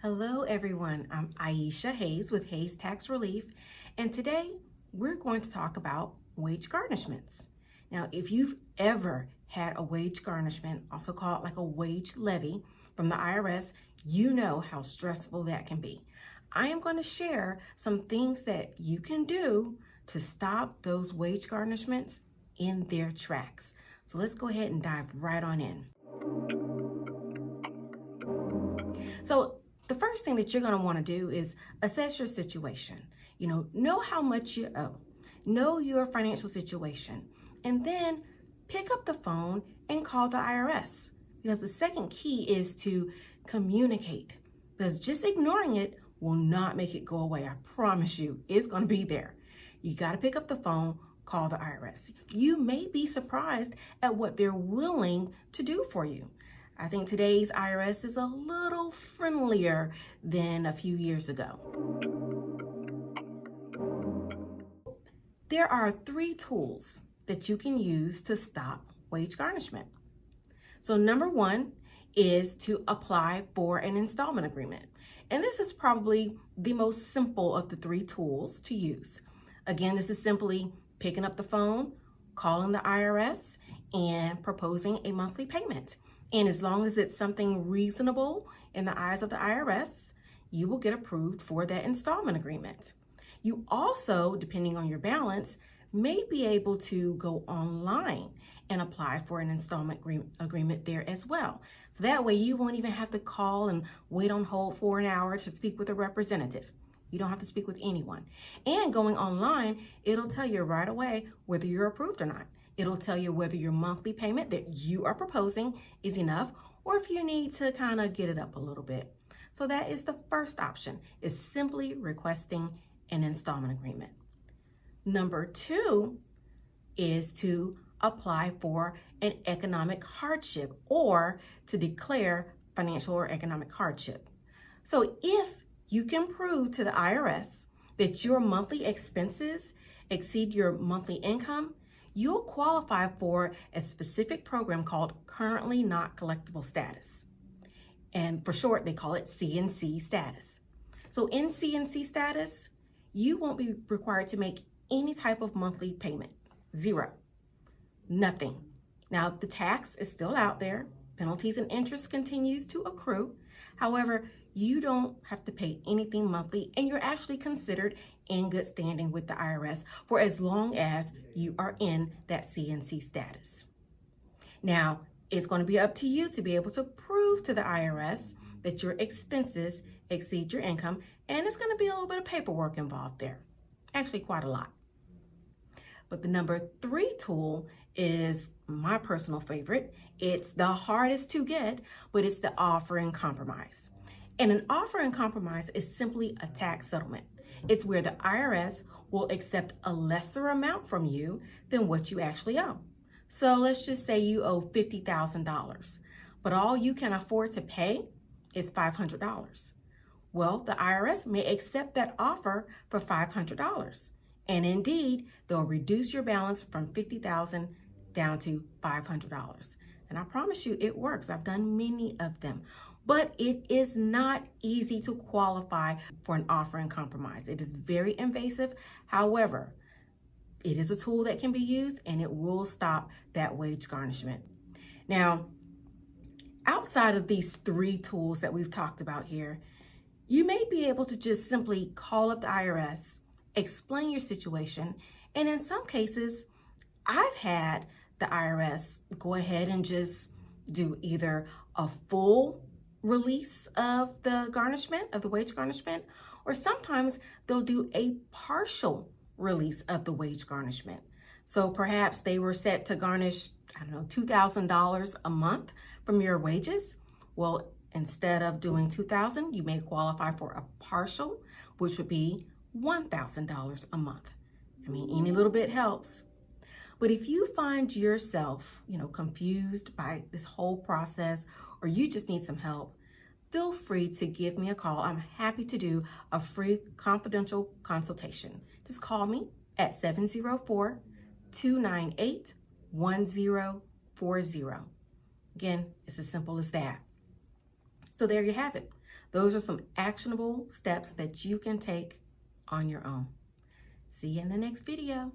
Hello everyone, I'm Aiysha Hayes with Hayes Tax Relief, and today we're going to talk about wage garnishments. Now, if you've ever had a wage garnishment, also called like a wage levy from the IRS, you know how stressful that can be. I am going to share some things that you can do to stop those wage garnishments in their tracks. So let's go ahead and dive right on in. So the first thing that you're going to want to do is assess your situation. Know how much you owe, know your financial situation, and then pick up the phone and call the IRS. Because the second key is to communicate, because just ignoring it will not make it go away. I promise you, it's going to be there. You got to pick up the phone, call the IRS. You may be surprised at what they're willing to do for you. I think today's IRS is a little friendlier than a few years ago. There are 3 tools that you can use to stop wage garnishment. So number 1 is to apply for an installment agreement. And this is probably the most simple of the 3 tools to use. Again, this is simply picking up the phone, calling the IRS, and proposing a monthly payment. And as long as it's something reasonable in the eyes of the IRS, you will get approved for that installment agreement. You also, depending on your balance, may be able to go online and apply for an installment agreement there as well. So that way you won't even have to call and wait on hold for an hour to speak with a representative. You don't have to speak with anyone. And going online, it'll tell you right away whether you're approved or not. It'll tell you whether your monthly payment that you are proposing is enough, or if you need to kind of get it up a little bit. So that is the first option, is simply requesting an installment agreement. Number 2 is to apply for an economic hardship, or to declare financial or economic hardship. So if you can prove to the IRS that your monthly expenses exceed your monthly income, you'll qualify for a specific program called Currently Not Collectible Status. And for short, they call it CNC status. So in CNC status, you won't be required to make any type of monthly payment. 0. Nothing. Now, the tax is still out there. Penalties and interest continues to accrue. However, you don't have to pay anything monthly, and you're actually considered in good standing with the IRS for as long as you are in that CNC status. Now, it's going to be up to you to be able to prove to the IRS that your expenses exceed your income, and it's going to be a little bit of paperwork involved there. Actually, quite a lot. But the number 3 tool is my personal favorite. It's the hardest to get, but it's the offer in compromise. And an offer in compromise is simply a tax settlement. It's where the IRS will accept a lesser amount from you than what you actually owe. So let's just say you owe $50,000, but all you can afford to pay is $500. Well, the IRS may accept that offer for $500. And indeed, they'll reduce your balance from $50,000 down to $500. And I promise you, it works. I've done many of them. But it is not easy to qualify for an offer in compromise. It is very invasive. However, it is a tool that can be used, and it will stop that wage garnishment. Now, outside of these 3 tools that we've talked about here, you may be able to just simply call up the IRS, explain your situation, and in some cases, I've had the IRS go ahead and just do either a full release of the garnishment, of the wage garnishment, or sometimes they'll do a partial release of the wage garnishment. So perhaps they were set to garnish, $2,000 a month from your wages. Well, instead of doing $2,000, you may qualify for a partial, which would be $1,000 a month. Any little bit helps. But if you find yourself, confused by this whole process, or you just need some help, feel free to give me a call. I'm happy to do a free confidential consultation. Just call me at 704-298-1040. Again, it's as simple as that. So there you have it. Those are some actionable steps that you can take on your own. See you in the next video.